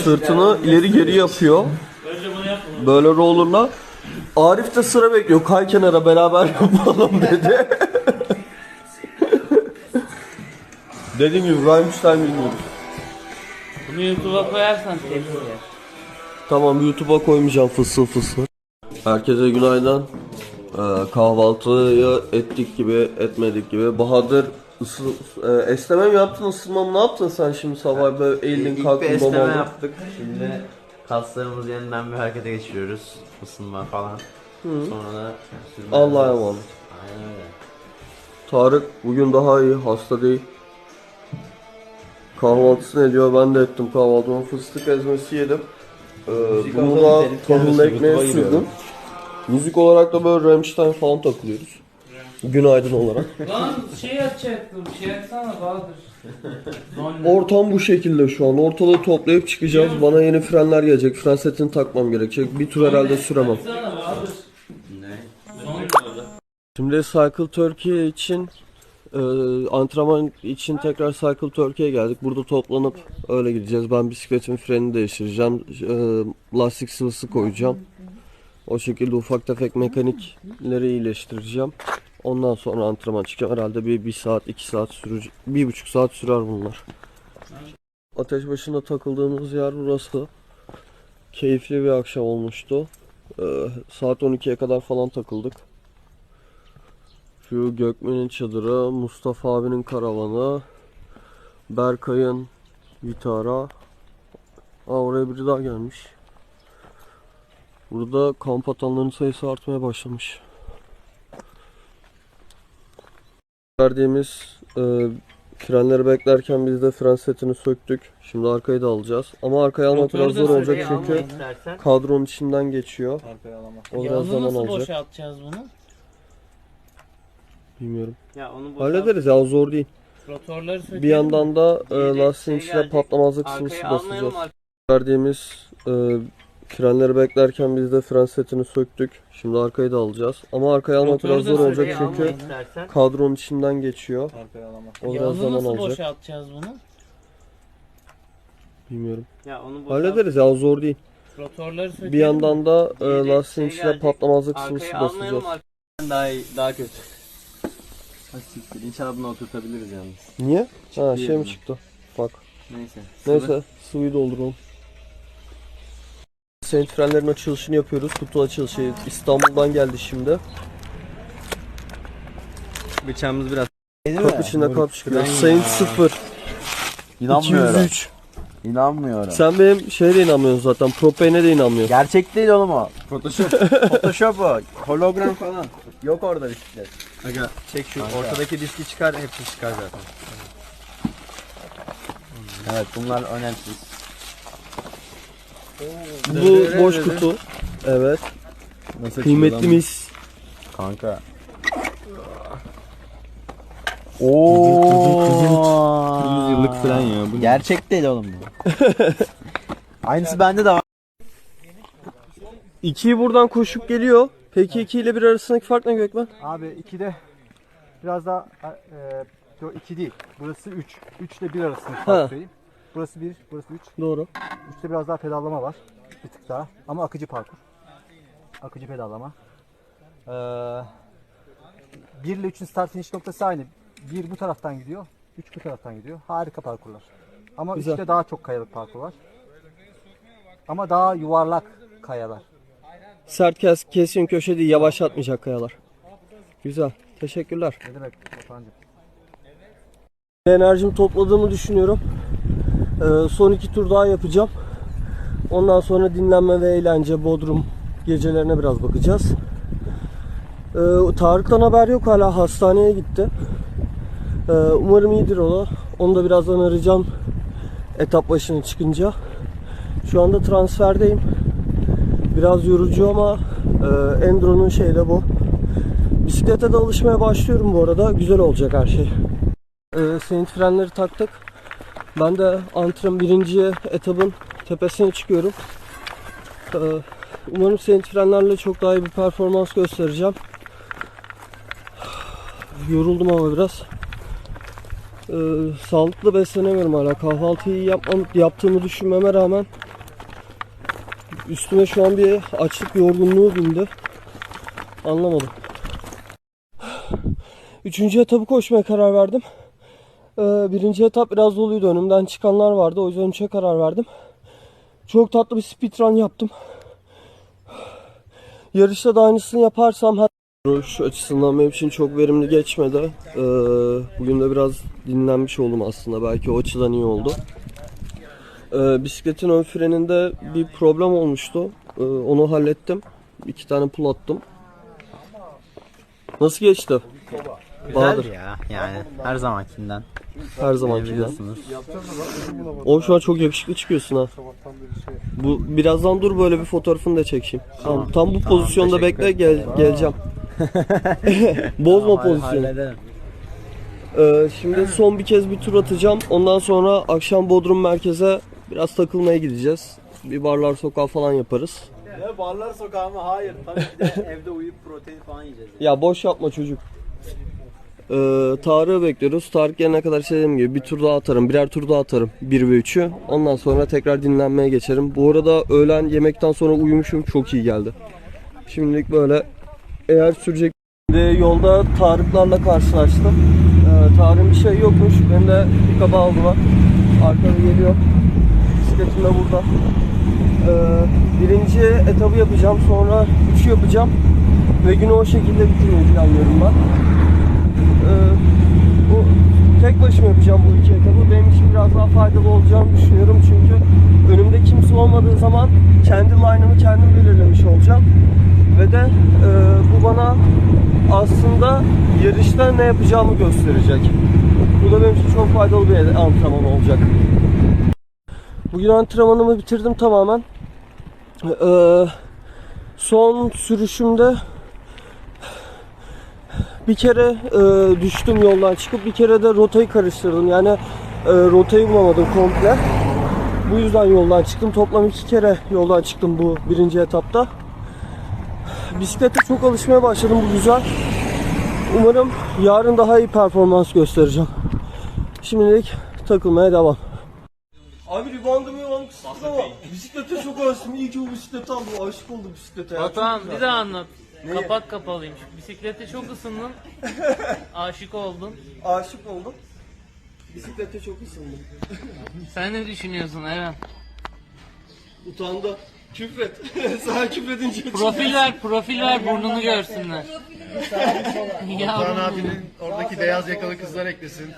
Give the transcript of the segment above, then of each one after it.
Sırtını ileri geri yapıyor. Böyle rollerla. Arif de sıra bekliyor. Kay kenara beraber yapalım dedi. Dediğim gibi Rammstein bilmiyoruz. Bunu YouTube'a koyarsan tepki yer. Tamam, YouTube'a koymayacağım fısıl fısıl. Herkese günaydın. Kahvaltıyı ettik gibi etmedik gibi. Bahadır esneme mi yaptın, ısınma mı, ne yaptın sen şimdi sabah böyle eğildin kalktın İlk bir esneme domadın. yaptık. Şimdi kaslarımızı yeniden bir harekete geçiriyoruz. Isınma falan. Sonra da sürme. Allah'a emanet. Aynen öyle. Tarık bugün daha iyi, hasta değil. Kahvaltısını ediyor, ben de ettim kahvaltımı. Fıstık ezmesi yedim. Bunu da tahıllı ekmeğe sürdüm. Müzik olarak da böyle Rammstein falan takılıyoruz. Günaydın olarak. Lan şey açacaktım, şey açsana Bahadır. Ortam bu şekilde şu an. Ortalığı toplayıp çıkacağız. Bana yeni frenler gelecek. Fren setini takmam gerekecek. Bir tur herhalde süremem. Açsana Bahadır. Ne? Şimdi Cycle Turkey için antrenman için tekrar Cycle Turkey'ye geldik. Burada toplanıp öyle gideceğiz. Ben bisikletin frenini değiştireceğim. Lastik sıvısı koyacağım. O şekilde ufak tefek mekanikleri iyileştireceğim. Ondan sonra antrenman çıkacağım. Herhalde bir saat, 2 saat sürecek. 1,5 saat sürer bunlar. Ateş başında takıldığımız yer burası. Keyifli bir akşam olmuştu. Saat 12'ye kadar falan takıldık. Şu Gökmen'in çadırı, Mustafa abinin karavanı, Berkay'ın Vitara. Oraya biri daha gelmiş. Burada kamp atanların sayısı artmaya başlamış. Verdiğimiz frenleri beklerken biz de fren setini söktük. Şimdi arkayı da alacağız. Ama arkayı almak biraz zor olacak çünkü kadronun içinden geçiyor. O biraz Yazı zaman nasıl alacak. boşaltacağız bunu? Bilmiyorum. Ya onu Hallederiz ya, zor değil. Rotorları sökelim. Bir yandan da Diğeri lastiğin şey içine gelecek. patlamazlık Arkayı sıvısı almayalım, basacağız. Verdiğimiz frenleri beklerken biz de fren setini söktük. Şimdi arkayı da alacağız. Ama arkayı almak Rotoru biraz da zor olacak sökelim, çünkü almayı istersen. kadronun içinden geçiyor. O biraz Yazı zaman nasıl alacak. boşaltacağız bunu? Bilmiyorum. Ya onu Hallederiz ya, zor değil. Rotorları sökelim. Bir yandan da Diğeri lastiğin şey içine gelecek. patlamazlık Arkayı sıvısı almayalım, basacağız. daha iyi, daha kötü. İnşallah bunu oturtabiliriz yalnız. Niye? Ha, şey mi yerim. çıktı? Bak. Neyse. Neyse, sıvıyı dolduralım. Saint frenlerin açılışını yapıyoruz. Kutu açılışı İstanbul'dan geldi şimdi. Bıçağımız biraz. Kap içinde kap çıkıyor. Saint 0 İnanmıyorum. 203. İnanmıyorum. Sen benim şeye inanmıyorsun zaten. Propane'e de inanmıyorsun. Gerçek değil oğlum o. Photoshop. Photoshop o. Hologram falan. Yok orada bisiklet. Aga çek şu ortadaki diski çıkar, hepsi çıkar zaten. Evet, bunlar önemsiz. Bu boş kutu. Evet. Nasıl Kıymetli mis. kanka? Oo. 100 yıllık fren ya. Bu Gerçek değil oğlum bu. Aynısı bende de var. 2'yi buradan koşup geliyor. Peki 2 ile 1 arasındaki fark ne Gökmen? Abi 2'de biraz daha 2 değil. Burası 3. 3 ile 1 arasında Ha. fark söyleyeyim. Burası 1, burası 3. Doğru. 3'te biraz daha pedallama var. Bir tık daha. Ama akıcı parkur. Akıcı pedallama. 1 ile 3'ün start finish noktası aynı. 1 bu taraftan gidiyor. 3 bu taraftan gidiyor. Harika parkurlar. Ama Güzel. 3'te daha çok kayalık parkur var. Ama daha yuvarlak kayalar. Sert kesin köşe değil, yavaşlatmayacak kayalar. Güzel. Teşekkürler. Ne demek Otancığım? Enerjimi topladığımı düşünüyorum. Son 2 tur daha yapacağım. Ondan sonra dinlenme ve eğlence, Bodrum gecelerine biraz bakacağız. Tarık'tan haber yok, hala hastaneye gitti. Umarım iyidir o da. Onu da birazdan arayacağım etap başına çıkınca. Şu anda transferdeyim. Biraz yorucu ama Endro'nun şeyi de bu. Bisiklete de alışmaya başlıyorum bu arada. Güzel olacak her şey. Saint frenleri taktık. Ben de antrenman birinci etabın tepesine çıkıyorum. Umarım Saint frenlerle çok daha iyi bir performans göstereceğim. Yoruldum ama biraz. Sağlıklı beslenemiyorum hala. Kahvaltıyı yaptığımı düşünmeme rağmen üstüme şu an bir açlık yorgunluğu bindi. Anlamadım. 3. etabı koşmaya karar verdim. 1. etap biraz doluydu. Önümden çıkanlar vardı. O yüzden 3'e karar verdim. Çok tatlı bir speedrun yaptım. Yarışta da aynısını yaparsam Yürüyüş açısından benim için çok verimli geçmedi. Bugün de biraz dinlenmiş oldum aslında. Belki o açıdan iyi oldu. Bisikletin ön freninde bir problem olmuştu. Onu hallettim. 2 tane pull attım. Nasıl geçti? Bahadır. Güzel ya yani her zamankinden. Her zamankinden. Biliyorsunuz. O şu an çok yakışıklı çıkıyorsun ha. Bu birazdan dur böyle bir fotoğrafını da çekeyim. Tam bu pozisyonda teşekkür bekle geleceğim. Bozma pozisyonu. Hallederim. Şimdi son bir kez bir tur atacağım. Ondan sonra akşam Bodrum merkeze biraz takılmaya gideceğiz. Bir barlar sokağı falan yaparız. Ya barlar sokağı mı? Hayır. Tabii ki de evde uyuyup protein falan yiyeceğiz. Yani. Ya boş yapma çocuk. Tarık'ı bekliyoruz. Tarık gelene kadar dediğim gibi bir tur daha atarım. Birer tur daha atarım. 1 ve 3'ü. Ondan sonra tekrar dinlenmeye geçerim. Bu arada öğlen yemekten sonra uyumuşum. Çok iyi geldi. Şimdilik böyle eğer sürecek. Şimdi yolda Tarıklarla karşılaştım. Tarık'ın bir şey yokmuş. Beni de pick-up'a aldılar. Arkada geliyor. Bisikletim de burada. 1. etabı yapacağım. Sonra 3'ü yapacağım. Ve günü o şekilde bitirmeyi planlıyorum ben. Bu tek başıma yapacağım bu 2 etabı. Benim için biraz daha faydalı olacağını düşünüyorum. Çünkü önümde kimse olmadığı zaman kendi line'ımı kendim belirlemiş olacağım. Ve de bu bana aslında yarışta ne yapacağımı gösterecek. Bu da benim için çok faydalı bir antrenman olacak. Bugün antrenmanımı bitirdim tamamen. Son sürüşümde bir kere düştüm yoldan çıkıp bir kere de rotayı karıştırdım. Yani rotayı bulamadım komple. Bu yüzden yoldan çıktım. Toplam 2 kere yoldan çıktım bu 1. etapta. Bisiklete çok alışmaya başladım. Bu güzel. Umarım yarın daha iyi performans göstereceğim. Şimdilik takılmaya devam. Abi ribandım kısıtlı ama bisiklete çok alıştım. İyi ki bu bisikleti aldım. Aşık oldum bisiklete. Batuhan bir daha anlat. Kapak kapalıymış. Bisiklete çok ısındın. Aşık oldun. Aşık oldum. Bisiklete çok ısındım. Sen ne düşünüyorsun Eren? Utandı. Küfret. Sana küfredince Profil ver burnunu görsünler. Kaan abinin oradaki beyaz yakalı kızlar eklesin.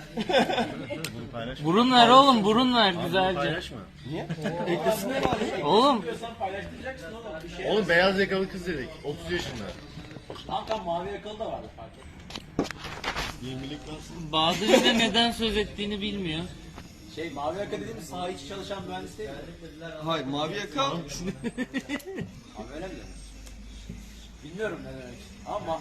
Burun ver oğlum, burun ver güzelce. Paylaşma. Oğlum Oğlum beyaz yakalı kız dedik. 30 yaşında. Bahadır yine neden söz ettiğini bilmiyor. Mavi yaka dediğimiz saha içi çalışan mühendis değil mi? Hayır, mavi yaka. Abi öyle mi? Bilmiyorum ne demek. Ama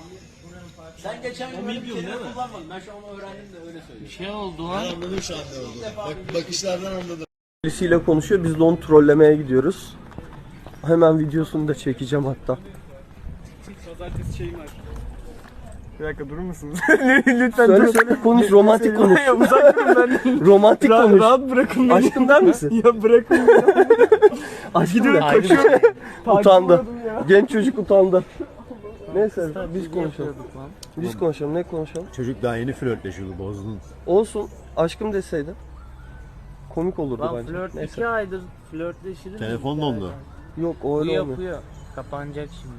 sen geçen gün böyle bir kelime kullanmadın. Ben şu an onu öğrendim de öyle söylüyorum. Bir şey oldu lan. Anladım şu an ne oldu. Bak, bakışlardan anladım. Birisiyle konuşuyor. Biz de onu trollemeye gidiyoruz. Hemen videosunu da çekeceğim hatta. Pazartesi şeyim var. Bir dakika durur musunuz? Lütfen Söyle konuş, romantik konuş. Uzak durun ben. Romantik konuş. Rahat bırakın beni. Aşkım der misin? Ya bırakın beni. Aşkım Gidiyorum der. kaçıyorum. Utandı. Genç çocuk utandı. Neyse biz konuşalım. Biz konuşalım. Ne konuşalım? Çocuk daha yeni flörtleşiyordu, bozdun. Olsun. Aşkım deseydi. Komik olurdu Lan bence. flört Neyse. 2 aydır flörtleşilir. Telefon dondu. Yok o Bu öyle olmuyor. yapıyor. Kapanacak şimdi.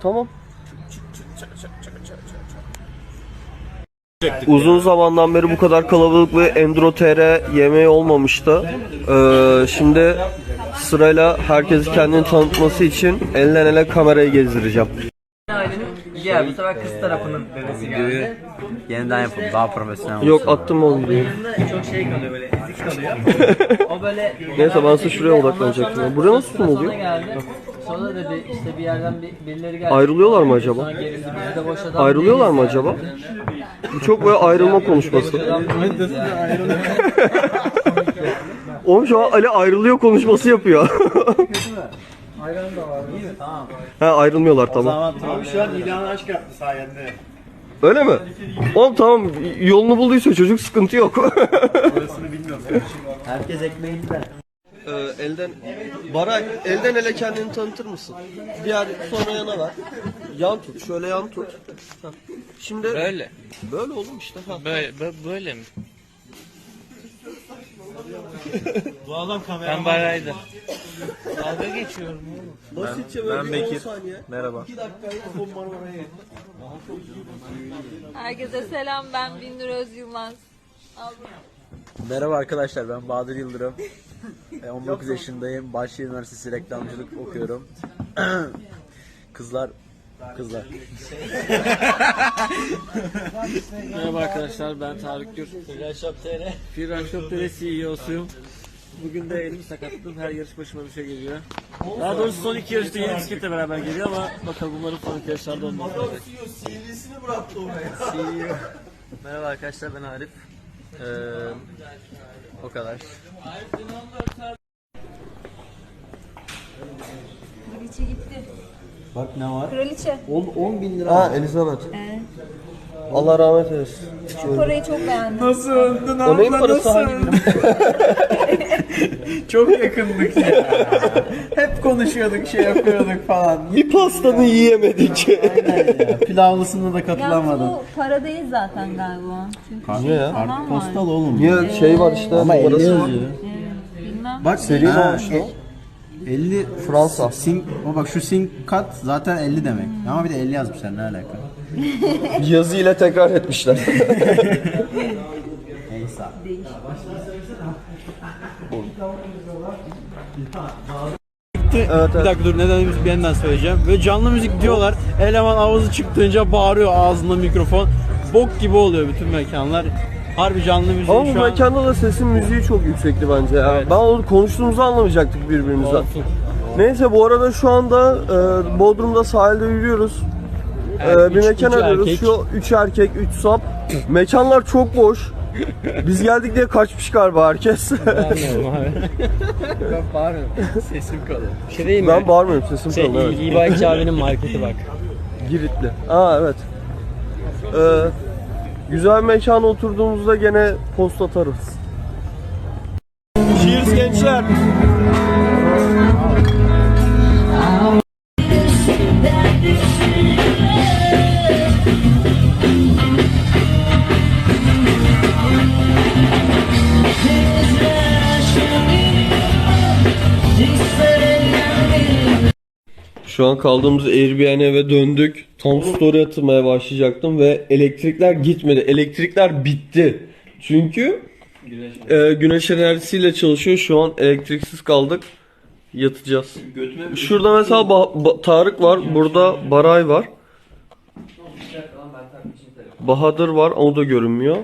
Tamam. Uzun zamandan beri bu kadar kalabalık ve Enduro TR yemeği olmamıştı. Şimdi sırayla herkesi kendini tanıtması için elden ele kamerayı gezdireceğim. Ya bu sefer kız tarafının bebesi geldi. Yeniden yapalım, daha profesyonel Yok attım o videoyu. Çok şey kalıyor böyle ezik kalıyor. O böyle Neyse ben size şuraya odaklanacaktım. Buraya nasıl sonra oluyor? geldi. Sonra dedi işte bir yerden birileri geldi. Ayrılıyorlar mı acaba? Sonra gerildi biz de boş adam. Ayrılıyorlar mı acaba? Bu çok böyle ayrılma konuşması. Oğlum şu an Ali ayrılıyor konuşması yapıyor. Ha ayrılmıyorlar tamam. Abi şu an ilanı aşk yaptı sayende. Öyle mi? Oğlum tamam, yolunu bulduysa çocuk, sıkıntı yok. Herkes ekmeğinden. Elden ele kendini tanıtır mısın? Diğer sonra yana ver. Yan tut, şöyle yan tut. Heh. Şimdi Böyle. böyle oğlum işte. Ha. Böyle mi? Ben Baray'da. Dalga geçiyorum oğlum. Basitçe böyle bir 10 saniye. Merhaba. 2 dakika mikrofon bana oraya. Herkese selam, ben Binnur Özyılmaz. Merhaba arkadaşlar, ben Bahadır Yıldırım. 19 yaşındayım. Bahçeli Üniversitesi reklamcılık okuyorum. Kızlar. Merhaba arkadaşlar, ben Tarık Gür. Firashop.tr CEO'suyum. Bugün de elimi sakatladım. Her yarış başıma bir şey geliyor. Daha doğrusu son 2 yarışta yeni bisikletle beraber geliyor ama bakalım umarım son 2 yarışlarda olmaz. CV'sini bıraktı oraya. Merhaba arkadaşlar, ben Arif. O kadar. Kraliçe gitti. Bak ne var? Kraliçe. 10 bin lira. Ha, Elizabeth. Allah rahmet eylesin. Şu parayı çok beğendim. Nasıl öldün O neyin parası, hangi birim? Çok yakındık ya. Hep konuşuyorduk, şey yapıyorduk falan. Bir pastanı yiyemedik. Pilavlısına da Yalnız katılamadım. bu para değil zaten galiba. Çünkü Niye ya? falan var. Postal oğlum. Niye şey var işte. Ama 50 parası var. yazıyor. Bilmem. Bak Seri olmuş lan. 50 Fransa. o bak şu sync kat zaten 50 demek. Ama bir de 50 yazmışlar, ne alaka? Yazı ile tekrar etmişler. Neyse. Evet, Bir dakika dur, neden bir yandan söyleyeceğim. Böyle canlı müzik diyorlar. Eleman ağzı çıktığınca bağırıyor, ağzında mikrofon. Bok gibi oluyor bütün mekanlar. Harbi canlı müzik Ama bu şu an. mekanda da sesin müziği çok yüksekti bence ya. Evet. Ben onu konuştuğumuzu anlamayacaktık birbirimizden. Olsun. Neyse, bu arada şu anda Bodrum'da sahilde yürüyoruz. Bir mekan arıyoruz. erkek. Şu 3 erkek, 3 sap. Mekanlar çok boş. Biz geldik diye kaçmış galiba herkes. Bağırmıyorum abi. Ben bağırmıyorum. Sesim kalıyor. Bir şey değil mi? Ben bağırmıyorum, sesim Şey, kalın. Evet. İyi abinin marketi bak. Giritli. Aa evet. Güzel mekana oturduğumuzda gene post atarız. Cheers gençler. Şu an kaldığımız Airbnb'ye döndük. Tam story atmaya başlayacaktım ve elektrikler gitmedi. Elektrikler bitti. Çünkü güneş enerjisiyle çalışıyor. Şu an elektriksiz kaldık. Yatacağız. Şurada mesela Tarık var. Burada Baray var. Bahadır var. O da görünmüyor.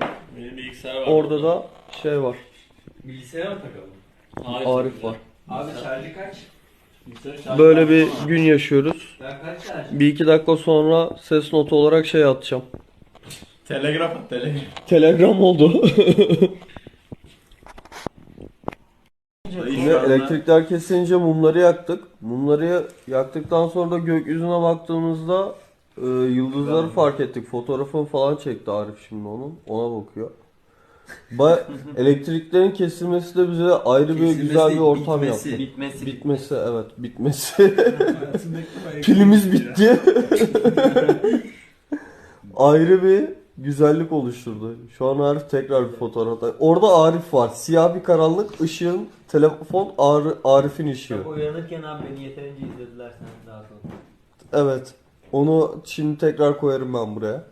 Orada da şey var. Bilgisayara mı takalım? Arif var. Abi şarjı kaç? Böyle bir gün yaşıyoruz. Bir iki dakika sonra ses notu olarak şey atacağım. Telegraf at, telegraf. Telegram oldu. Yine elektrikler kesilince mumları yaktık. Mumları yaktıktan sonra da gökyüzüne baktığımızda yıldızları fark ettik. Fotoğrafını falan çekti Arif şimdi onun. Ona bakıyor. Elektriklerin kesilmesi de bize ayrı bir güzel bir ortam yaptı. Bitmesi, evet, bitmesi. Pilimiz bitti. Ayrı bir güzellik oluşturdu. Şu an Arif tekrar bir fotoğraf. Orada Arif var. Siyah bir karanlık, ışığın telefon Arif'in ışığı. Uyanırken abi beni yeterince izlediler, sen daha sonra. Evet. Onu şimdi tekrar koyarım ben buraya.